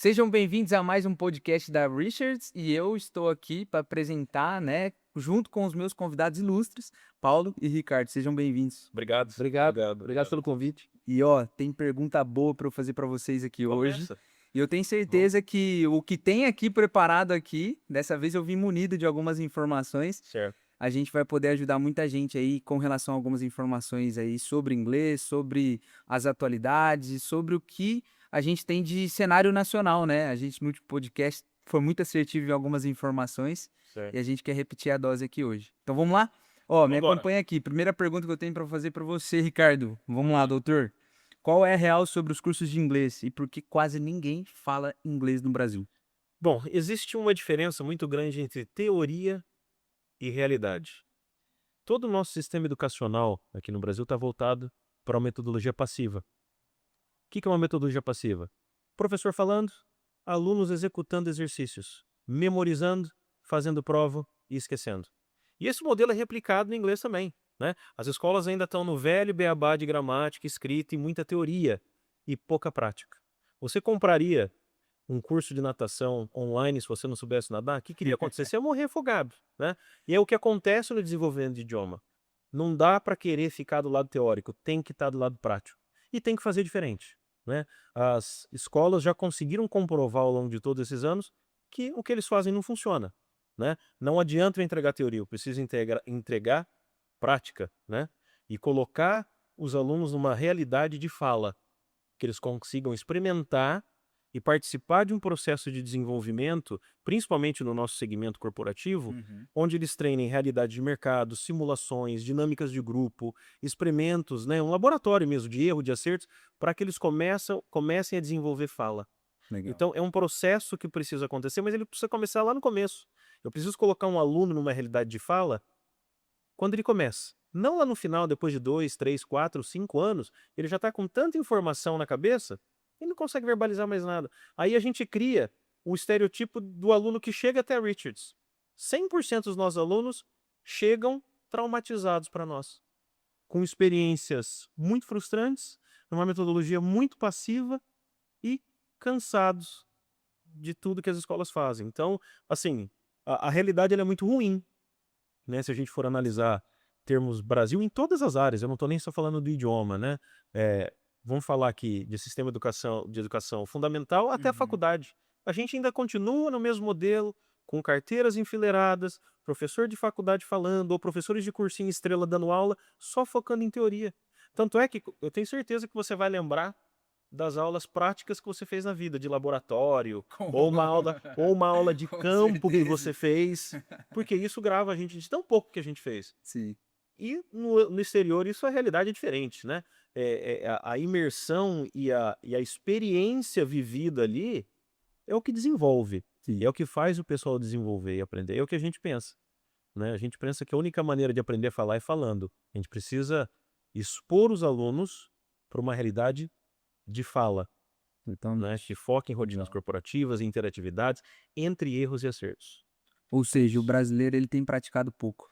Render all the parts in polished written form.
Sejam bem-vindos a mais um podcast da Richards e eu estou aqui para apresentar, né, junto com os meus convidados ilustres, Paulo e Ricardo. Sejam bem-vindos. Obrigado. Obrigado pelo convite. E ó, tem pergunta boa para eu fazer para vocês aqui hoje. Começa. E eu tenho certeza que o que tem aqui preparado aqui, dessa vez eu vim munido de algumas informações. Certo. A gente vai poder ajudar muita gente aí com relação a algumas informações aí sobre inglês, sobre as atualidades, sobre o que a gente tem de cenário nacional, né? A gente no último podcast foi muito assertivo em algumas informações e Certo. a gente quer repetir a dose aqui hoje. Então vamos lá? Ó, me Vambora. acompanha aqui. Primeira pergunta que eu tenho para fazer para você, Ricardo. Vamos lá, doutor. Qual é a real sobre os cursos de inglês e por que quase ninguém fala inglês no Brasil? Bom, existe uma diferença muito grande entre teoria e realidade. Todo o nosso sistema educacional aqui no Brasil está voltado para uma metodologia passiva. O que é uma metodologia passiva? Professor falando, alunos executando exercícios, memorizando, fazendo prova e esquecendo. E esse modelo é replicado no inglês também, né? As escolas ainda estão no velho beabá de gramática, escrita e muita teoria e pouca prática. Você compraria um curso de natação online se você não soubesse nadar? O que iria acontecer? Você ia morrer afogado, né? E é o que acontece no desenvolvimento de idioma. Não dá para querer ficar do lado teórico, tem que estar do lado prático. E tem que fazer diferente, né? As escolas já conseguiram comprovar ao longo de todos esses anos que o que eles fazem não funciona, né? Não adianta eu entregar teoria, eu preciso entregar prática, né? E colocar os alunos numa realidade de fala, que eles consigam experimentar e participar de um processo de desenvolvimento, principalmente no nosso segmento corporativo, onde eles treinem realidade de mercado, simulações, dinâmicas de grupo, experimentos, né, um laboratório mesmo de erro, de acertos, para que eles comecem a desenvolver fala. Legal. Então, é um processo que precisa acontecer, mas ele precisa começar lá no começo. Eu preciso colocar um aluno numa realidade de fala quando ele começa. Não lá no final, depois de 2, 3, 4, 5 anos, ele já está com tanta informação na cabeça, ele não consegue verbalizar mais nada. Aí a gente cria um estereotipo do aluno que chega até a Richards. 100% dos nossos alunos chegam traumatizados para nós, com experiências muito frustrantes, numa metodologia muito passiva e cansados de tudo que as escolas fazem. Então, assim, a realidade ela é muito ruim, né? Se a gente for analisar termos Brasil em todas as áreas, eu não estou nem só falando do idioma, né? Vamos falar aqui de sistema de educação fundamental até a faculdade. A gente ainda continua no mesmo modelo, com carteiras enfileiradas, professor de faculdade falando, ou professores de cursinho estrela dando aula, só focando em teoria. Tanto é que eu tenho certeza que você vai lembrar das aulas práticas que você fez na vida, de laboratório, ou uma aula de Com campo que certeza. você fez, porque isso grava a gente de tão pouco que a gente fez. Sim. E no exterior isso a realidade é diferente, né? A imersão e a experiência vivida ali é o que desenvolve, Sim. é o que faz o pessoal desenvolver e aprender, é o que a gente pensa, né? A gente pensa que a única maneira de aprender a falar é falando. A gente precisa expor os alunos para uma realidade de fala, Então, né? Que foca em rotinas legal. corporativas, interatividades, entre erros e acertos. Ou seja, o brasileiro ele tem praticado pouco.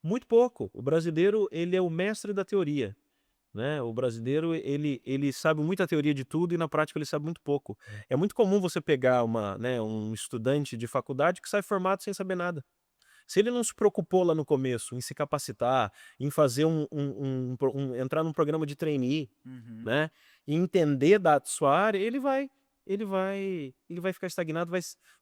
Muito pouco. O brasileiro, ele é o mestre da teoria, né? O brasileiro, ele sabe muita teoria de tudo e na prática ele sabe muito pouco. É muito comum você pegar um estudante de faculdade que sai formado sem saber nada. Se ele não se preocupou lá no começo em se capacitar, em fazer entrar num programa de trainee, né? E entender da sua área, ele vai ficar estagnado,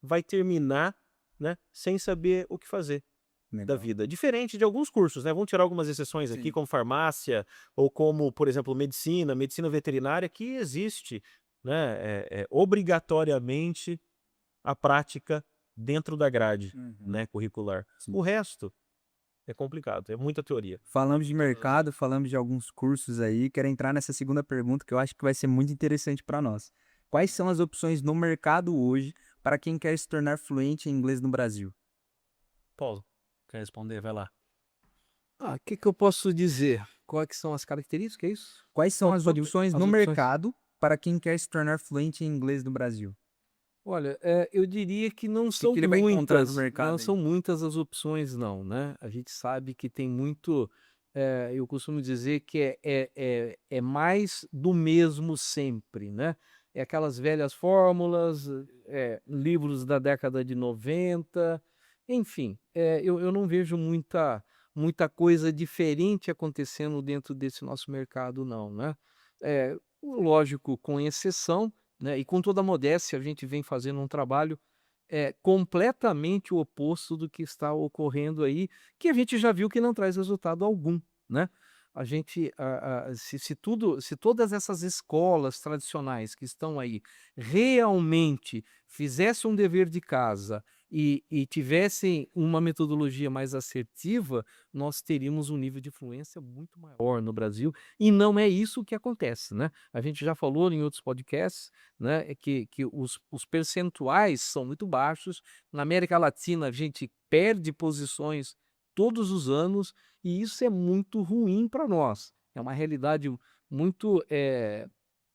vai terminar, né? Sem saber o que fazer da Legal. vida. Diferente de alguns cursos, né? Vamos tirar algumas exceções aqui, Sim. como farmácia, ou como, por exemplo, medicina veterinária, que existe, né? Obrigatoriamente a prática dentro da grade, né, curricular. Sim. O resto é complicado, é muita teoria. Falamos de mercado, falamos de alguns cursos aí. Quero entrar nessa segunda pergunta que eu acho que vai ser muito interessante para nós. Quais são as opções no mercado hoje para quem quer se tornar fluente em inglês no Brasil? Paulo, quer responder? Vai lá. O que eu posso dizer? Quais que são as características, é isso? Quais são as opções As no opções. mercado para quem quer se tornar fluente em inglês no Brasil? Olha, eu diria que não que ele vai encontrar no mercado não aí? são muitas as opções não, né? A gente sabe que tem muito, eu costumo dizer que é mais do mesmo sempre, né? é aquelas velhas fórmulas, livros da década de 90, enfim, eu não vejo muita coisa diferente acontecendo dentro desse nosso mercado não, né. Lógico, com exceção, né, e com toda a modéstia, a gente vem fazendo um trabalho completamente o oposto do que está ocorrendo aí, que a gente já viu que não traz resultado algum, né. A gente, se todas essas escolas tradicionais que estão aí realmente fizessem um dever de casa e tivessem uma metodologia mais assertiva, nós teríamos um nível de influência muito maior no Brasil, e não é isso que acontece, né. A gente já falou em outros podcasts, né, que os percentuais são muito baixos. Na América Latina, a gente perde posições todos os anos, e isso é muito ruim para nós. É uma realidade muito,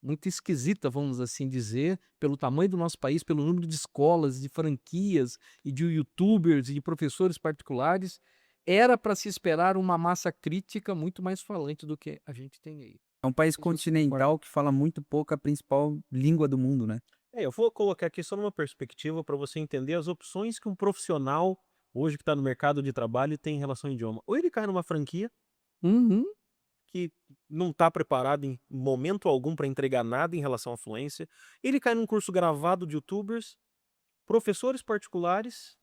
muito esquisita, vamos assim dizer, pelo tamanho do nosso país, pelo número de escolas, de franquias e de youtubers e de professores particulares. Era para se esperar uma massa crítica muito mais falante do que a gente tem aí. É um país Não sei se você concorda. continental que fala muito pouco a principal língua do mundo, né? Eu vou colocar aqui só numa perspectiva para você entender as opções que um profissional, hoje que está no mercado de trabalho, tem em relação ao idioma. Ou ele cai numa franquia, Uhum. que não está preparado em momento algum para entregar nada em relação à fluência, ele cai num curso gravado de youtubers, professores particulares,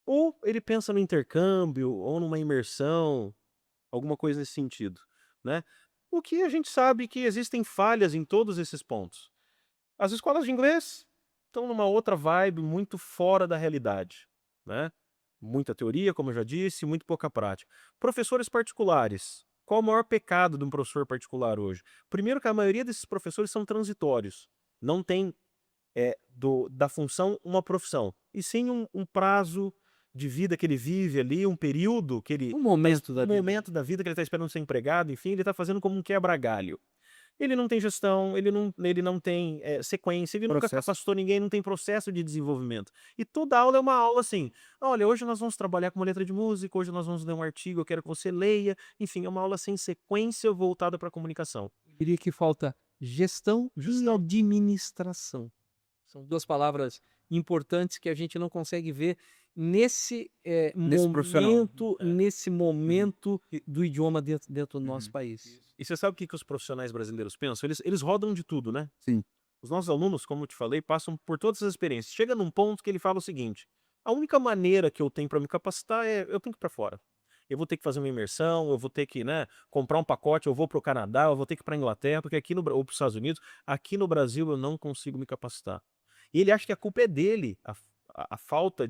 ou ele pensa no intercâmbio, ou numa imersão, alguma coisa nesse sentido, né. O que a gente sabe que existem falhas em todos esses pontos. As escolas de inglês estão numa outra vibe muito fora da realidade, né. Muita teoria, como eu já disse, muito pouca prática. Professores particulares, qual o maior pecado de um professor particular hoje? Primeiro que a maioria desses professores são transitórios, não tem, da função uma profissão, e sim um prazo de vida que ele vive ali, um período que ele Um momento da um vida. momento da vida que ele está esperando ser empregado, enfim, ele está fazendo como um quebra-galho. Ele não tem gestão, ele não tem, sequência, ele nunca Processo. capacitou ninguém, não tem processo de desenvolvimento. E toda aula é uma aula assim: "Olha, hoje nós vamos trabalhar com uma letra de música, hoje nós vamos ler um artigo, eu quero que você leia", enfim, é uma aula sem sequência voltada para a comunicação. Eu diria que falta gestão e Gestão. administração. São 2 palavras importantes que a gente não consegue ver nesse, Nesse profissional. nesse momento E do idioma dentro do nosso Uhum. país. e você sabe o que que os profissionais brasileiros pensam? Eles rodam de tudo, né. Sim. Os nossos alunos, como eu te falei, passam por todas as experiências. Chega num ponto que ele fala o seguinte: "A única maneira que eu tenho para me capacitar eu tenho que ir para fora. Eu vou ter que fazer uma imersão, eu vou ter que, né, comprar um pacote, eu vou para o Canadá, eu vou ter que ir pra Inglaterra, porque aqui no Bra ou para os Estados Unidos, aqui no Brasil eu não consigo me capacitar". E ele acha que a culpa é dele, a falta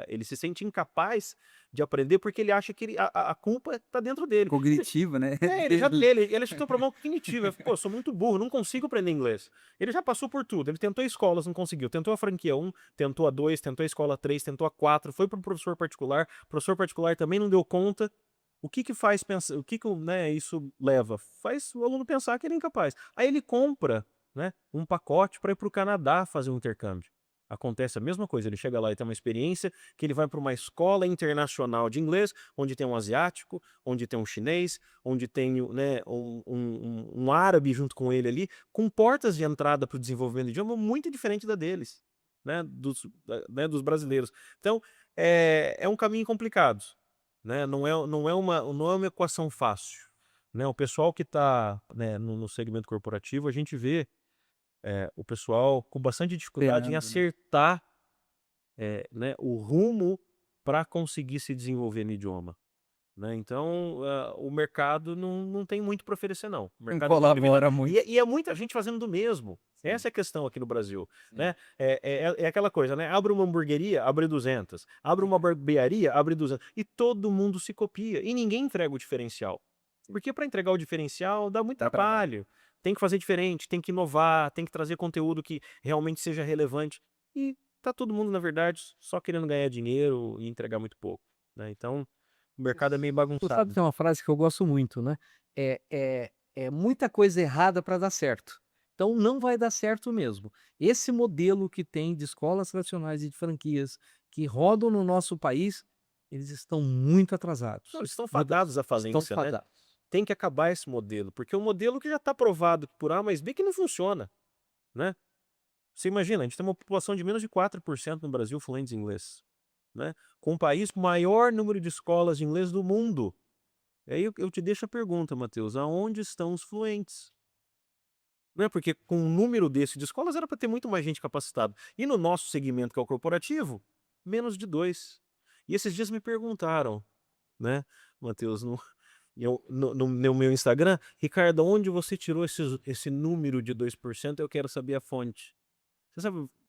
ele se sente incapaz de aprender, porque ele acha que a culpa está dentro dele. Cognitiva, né? Ele já ele acha que tem um problema cognitivo, ele fala: "Pô, eu sou muito burro, não consigo aprender inglês". Ele já passou por tudo, ele tentou escolas, não conseguiu, tentou a franquia 1, tentou a 2, tentou a escola 3, tentou a 4, foi para o professor particular também não deu conta. O que que faz pensar, o que que isso leva? Faz o aluno pensar que ele é incapaz. Aí ele compra, né, um pacote para ir para o Canadá fazer um intercâmbio. Acontece a mesma coisa, ele chega lá e tem uma experiência que ele vai para uma escola internacional de inglês, onde tem um asiático, onde tem um chinês, onde tem, né, um árabe junto com ele ali, com portas de entrada para o desenvolvimento do idioma muito diferente da deles, né, dos brasileiros. Então, é um caminho complicado, né, não é uma equação fácil, né. O pessoal que está, né, no segmento corporativo, a gente vê, o pessoal com bastante dificuldade em Esperando, né? acertar, né, o rumo para conseguir se desenvolver no idioma, né. Então, o mercado não tem muito para oferecer não. O Não mercado de atividade colabora muito. e é muita gente fazendo do mesmo. Sim, Essa é a questão aqui no Brasil, sim. né. É aquela coisa, né, abre uma hamburgueria, abre 200, abre uma barbearia, abre 200, e todo mundo se copia e ninguém entrega o diferencial. Porque para entregar o diferencial dá muito Dá trabalho. trabalho, tem que fazer diferente, tem que inovar, tem que trazer conteúdo que realmente seja relevante, e tá todo mundo, na verdade, só querendo ganhar dinheiro e entregar muito pouco, né. Então, o mercado é meio Tu sabe que bagunçado. tem uma frase que eu gosto muito, né, é muita coisa errada para dar certo, então não vai dar certo mesmo. Esse modelo que tem de escolas tradicionais e de franquias que rodam no nosso país, eles estão muito Não, atrasados. eles estão Muda fadados à Estão falência, né. fadados. Tem que acabar esse modelo, porque é um modelo que já está provado por A mais B que não funciona. né? Você imagina, a gente tem uma população de menos de 4% no Brasil fluentes em inglês, né? Com o país com o maior número de escolas de inglês do mundo. E aí eu te deixo a pergunta, Matheus, aonde estão os fluentes? Né? Porque com um número desse de escolas era para ter muito mais gente capacitada. E no nosso segmento, que é o corporativo, menos de 2. E esses dias me perguntaram, né, Matheus, no meu Instagram, Ricardo, onde você tirou esse número de 2%? Eu quero saber a fonte.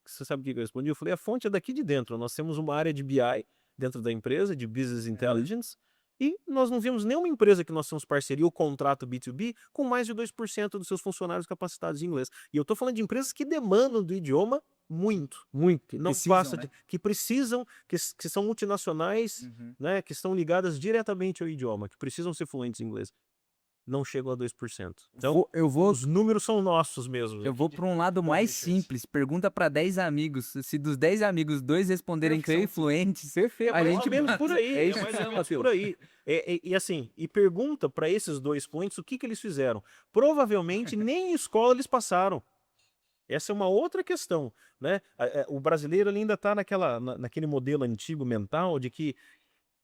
Você sabe o que eu respondi? Eu falei, a fonte é daqui de dentro. Nós temos uma área de BI dentro da empresa, de Business Intelligence, e nós não vimos nenhuma empresa que nós temos parceria ou contrato B2B com mais de 2% dos seus funcionários capacitados em inglês. E eu estou falando de empresas que demandam do idioma muito. Muito. Que Não precisam, passa né? que precisam, que são multinacionais, Uhum. né, que estão ligadas diretamente ao idioma, que precisam ser fluentes em inglês. Não chegam a 2%. Então, Eu vou os números são nossos mesmo. Eu vou para um lado mais simples. Pergunta para 10 amigos. Se dos 10 amigos, 2 responderem que são Perfeito. fluentes, Perfeito. a Mais gente ou menos por aí. É isso mais ou mesmo, menos por Matheus. aí. E assim, e pergunta para esses 2 fluentes o que eles fizeram. Provavelmente nem em escola eles passaram. Essa é uma outra questão, né? O brasileiro ele ainda está naquele modelo antigo mental de que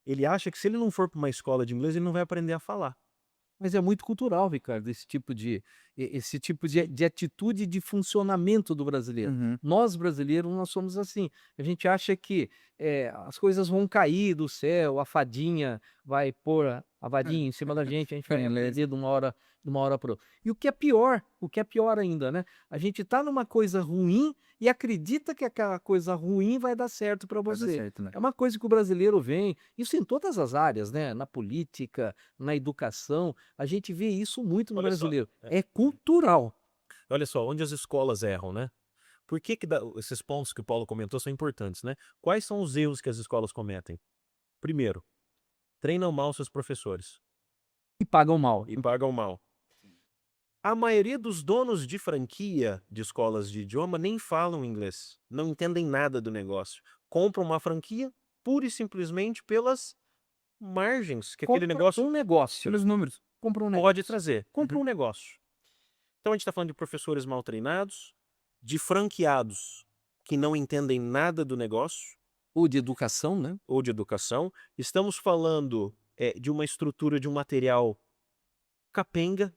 ele acha que se ele não for para uma escola de inglês, ele não vai aprender a falar. Mas é muito cultural, Ricardo, esse tipo de atitude de funcionamento do brasileiro. Uhum. Nós, brasileiros, nós somos assim. A gente acha que as coisas vão cair do céu, a fadinha vai pôr a vadinha em cima da gente vai aprender de uma hora para outra. E o que é pior ainda, né? A gente tá numa coisa ruim e acredita que aquela coisa ruim vai dar certo para Vai dar você. certo, né? É uma coisa que o brasileiro vem, isso em todas as áreas, né? Na política, na educação, a gente vê isso muito no Olha só, brasileiro. É cultural. Olha só, onde as escolas erram, né? Por que esses pontos que o Paulo comentou são importantes, né? Quais são os erros que as escolas cometem? Primeiro, treinam mal seus professores E pagam mal. e pagam mal. A maioria dos donos de franquia de escolas de idioma nem falam inglês, não entendem nada do negócio. Compram uma franquia pura e simplesmente pelas margens que aquele Compra negócio um negócio. Pelos números. Compra um pode negócio. trazer. Compra um negócio. Então a gente está falando de professores mal treinados, de franqueados que não entendem nada do negócio Ou de educação, né? ou de educação. Estamos falando de uma estrutura de um material capenga,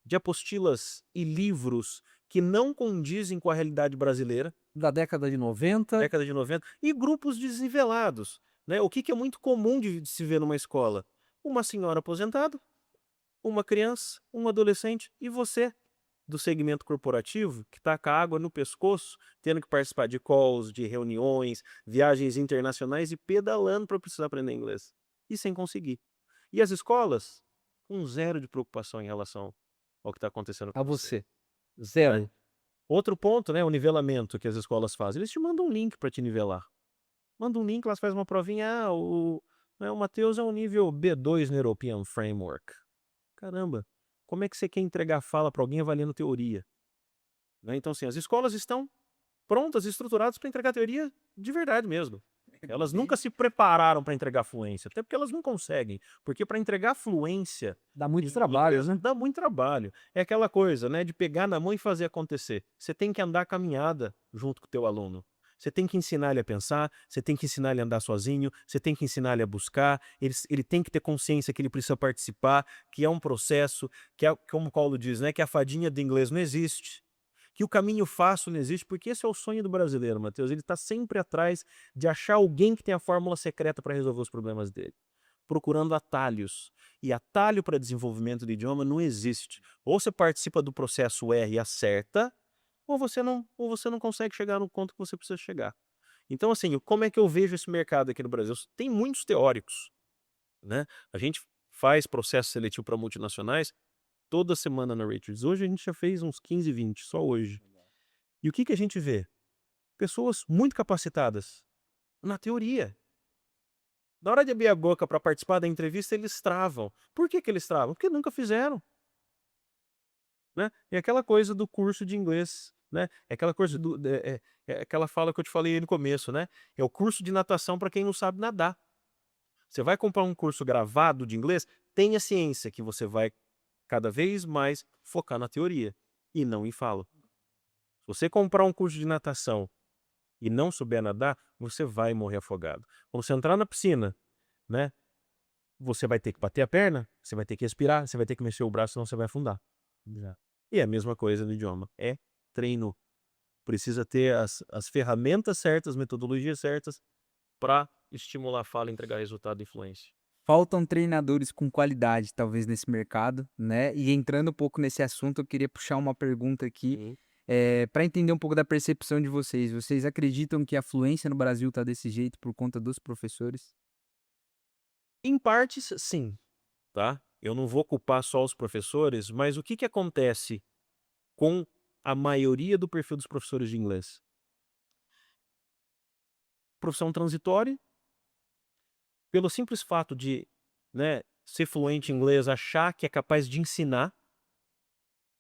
de apostilas e livros que não condizem com a realidade brasileira, Da década de 90. década de 90, e grupos desnivelados, né? O que é muito comum de se ver numa escola? Uma senhora aposentada, uma criança, um adolescente e você, do segmento corporativo, que está com a água no pescoço, tendo que participar de calls, de reuniões, viagens internacionais e pedalando para precisar aprender inglês. E sem conseguir. E as escolas, com zero de preocupação em relação ao que está acontecendo com A você. Zero. Outro ponto, né, o nivelamento que as escolas fazem. Eles te mandam um link para te nivelar. Manda um link, elas fazem uma provinha. O Matheus é um nível B2 no European Framework. Caramba, como é que você quer entregar fala para alguém avaliando teoria? Né? Então, assim, as escolas estão prontas, estruturadas para entregar teoria de verdade mesmo. Elas nunca se prepararam para entregar fluência, até porque elas não conseguem. Porque para entregar fluência Dá muito trabalho, né? dá muito trabalho. É aquela coisa, né, de pegar na mão e fazer acontecer. Você tem que andar caminhada junto com o teu aluno. Você tem que ensinar ele a pensar, você tem que ensinar ele a andar sozinho, você tem que ensinar ele a buscar, ele tem que ter consciência que ele precisa participar, que é um processo, que é, como o Paulo diz, né, que a fadinha do inglês não existe, que o caminho fácil não existe, porque esse é o sonho do brasileiro, Matheus. Ele está sempre atrás de achar alguém que tem a fórmula secreta para resolver os problemas dele, procurando atalhos. E atalho para desenvolvimento do idioma não existe. Ou você participa do processo R e acerta, ou você não consegue chegar no ponto que você precisa chegar. Então, assim, como é que eu vejo esse mercado aqui no Brasil? Tem muitos teóricos, né? A gente faz processo seletivo para multinacionais toda semana na Ratings. Hoje a gente já fez uns 15, 20, só hoje. E o que a gente vê? Pessoas muito capacitadas na teoria. Na hora de abrir a boca para participar da entrevista, eles travam. Por que eles travam? Porque nunca fizeram. Né? É aquela coisa do curso de inglês, né? É aquela coisa é aquela fala que eu te falei aí no começo, né? É o curso de natação para quem não sabe nadar. Você vai comprar um curso gravado de inglês, tenha ciência que você vai cada vez mais focar na teoria e não em fala. Se você comprar um curso de natação e não souber nadar, você vai morrer afogado. Quando você entrar na piscina, né, você vai ter que bater a perna, você vai ter que respirar, você vai ter que mexer o braço, senão você vai afundar. Exato. E é a mesma coisa no idioma. É treino. Precisa ter as ferramentas certas, metodologias certas para estimular a fala e entregar resultado e influência. Faltam treinadores com qualidade, talvez, nesse mercado, né? E entrando um pouco nesse assunto, eu queria puxar uma pergunta aqui, para entender um pouco da percepção de vocês. Vocês acreditam que a fluência no Brasil está desse jeito por conta dos professores? Em partes, sim, tá? Eu não vou culpar só os professores, mas o que que acontece com a maioria do perfil dos professores de inglês? Profissão transitória, pelo simples fato de, né, ser fluente em inglês, achar que é capaz de ensinar.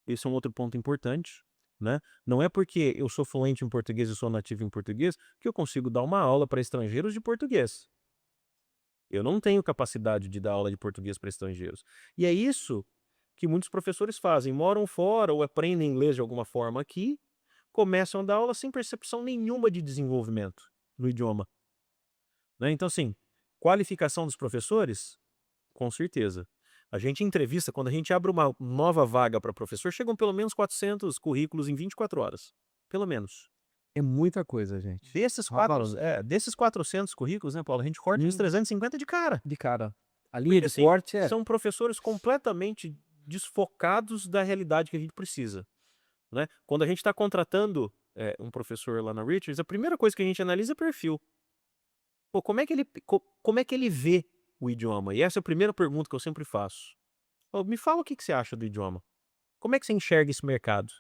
Esse é um outro ponto importante, né? Não é porque eu sou fluente em português e sou nativo em português que eu consigo dar uma aula para estrangeiros de português. Eu não tenho capacidade de dar aula de português para estrangeiros. E é isso que muitos professores fazem. Moram fora ou aprendem inglês de alguma forma aqui, começam a dar aula sem percepção nenhuma de desenvolvimento no idioma, né? Então, assim, qualificação dos professores, com certeza. A gente entrevista, quando a gente abre uma nova vaga para professor, chegam pelo menos 400 currículos em 24 horas. Pelo menos. É muita coisa, gente. Desses 400 currículos, né, Paulo? A gente corta uns 350 de cara. De cara. A linha Porque, de assim, corte é... são professores completamente desfocados da realidade que a gente precisa, né? Quando a gente está contratando um professor lá na Richards, a primeira coisa que a gente analisa é perfil. Pô, como é que ele vê o idioma? E essa é a primeira pergunta que eu sempre faço. Pô, me fala o que que você acha do idioma. Como é que você enxerga esse mercado?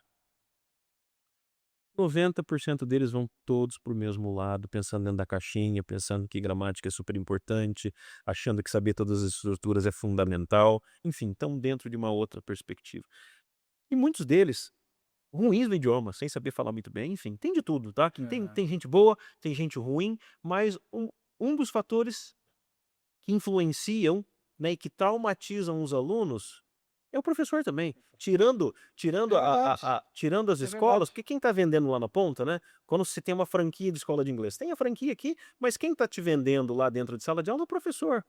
90% deles vão todos pro mesmo lado, pensando dentro da caixinha, pensando que gramática é super importante, achando que saber todas as estruturas é fundamental. Enfim, estão dentro de uma outra perspectiva. E muitos deles ruins no idioma, sem saber falar muito bem, enfim, tem de tudo, tá? Tem gente boa, tem gente ruim, mas um dos fatores que influenciam, né, e que traumatizam os alunos é o professor também. Tirando tirando as É escolas, verdade. porque quem está vendendo lá na ponta, né? Quando você tem uma franquia de escola de inglês, tem a franquia aqui, mas quem está te vendendo lá dentro de sala de aula é o professor.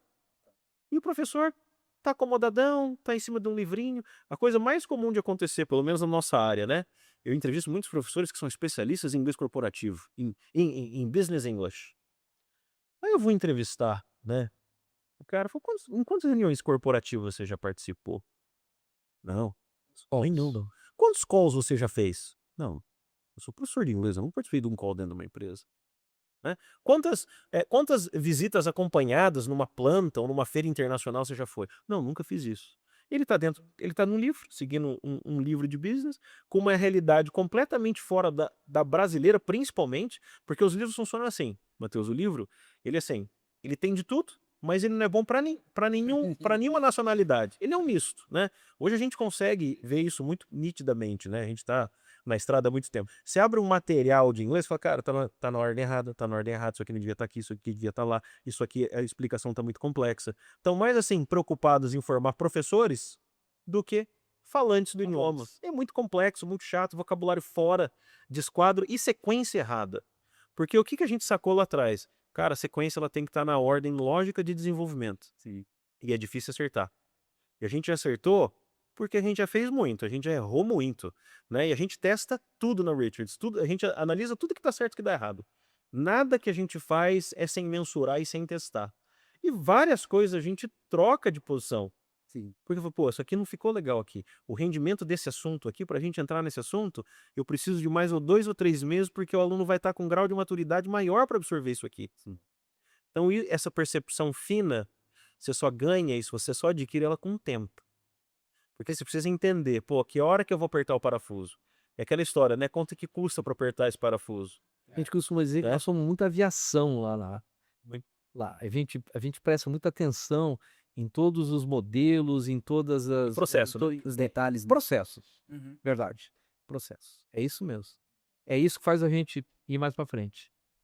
E o professor tá acomodadão, tá em cima de um livrinho. A coisa mais comum de acontecer, pelo menos na nossa área, né? Eu entrevisto muitos professores que são especialistas em inglês corporativo, em business English. Aí eu vou entrevistar, né? O cara falou, em quantas reuniões corporativas você já participou? Não. Ai, não. Quantos calls você já fez? Não. Eu sou professor de inglês, eu não participei de um call dentro de uma empresa, né? Quantas visitas acompanhadas numa planta ou numa feira internacional você já foi? Não, nunca fiz isso. Ele tá num livro, seguindo um livro de business, com uma realidade completamente fora da brasileira, principalmente, porque os livros funcionam assim, Matheus, o livro, ele é assim, ele tem de tudo, mas ele não é bom para nenhuma nacionalidade. Ele é um misto, né? Hoje a gente consegue ver isso muito nitidamente, né? A gente tá na estrada há muito tempo. Você abre um material de inglês e fala, cara, tá na ordem errada, isso aqui não devia estar aqui, isso aqui devia estar lá, isso aqui, a explicação tá muito complexa. Estão mais, assim, preocupados em formar professores do que falantes do idioma. É muito complexo, muito chato, vocabulário fora de esquadro e sequência errada. Porque o que a gente sacou lá atrás? Cara, a sequência ela tem que estar na ordem lógica de desenvolvimento. Sim. E é difícil acertar. E a gente acertou porque a gente já fez muito, a gente já errou muito, né? E a gente testa tudo na Richards, tudo, a gente analisa tudo que dá certo e que dá errado. Nada que a gente faz é sem mensurar e sem testar. E várias coisas a gente troca de posição. Sim. Porque, pô, isso aqui não ficou legal aqui. O rendimento desse assunto aqui, pra gente entrar nesse assunto, eu preciso de mais 2 ou 3 meses, porque o aluno vai estar com um grau de maturidade maior para absorver isso aqui. Sim. Então, essa percepção fina, você só ganha isso, você só adquire ela com o tempo. Porque você precisa entender, pô, que hora que eu vou apertar o parafuso? É aquela história, né? Quanto que custa para apertar esse parafuso? A gente costuma dizer que É. nós somos muita aviação lá. Muito. Lá. A gente presta muita atenção em todos os modelos, em todas as... Processo, né? Os detalhes, né? Processos. Uhum. Verdade. Processos. É isso mesmo. É isso que faz a gente ir mais para frente.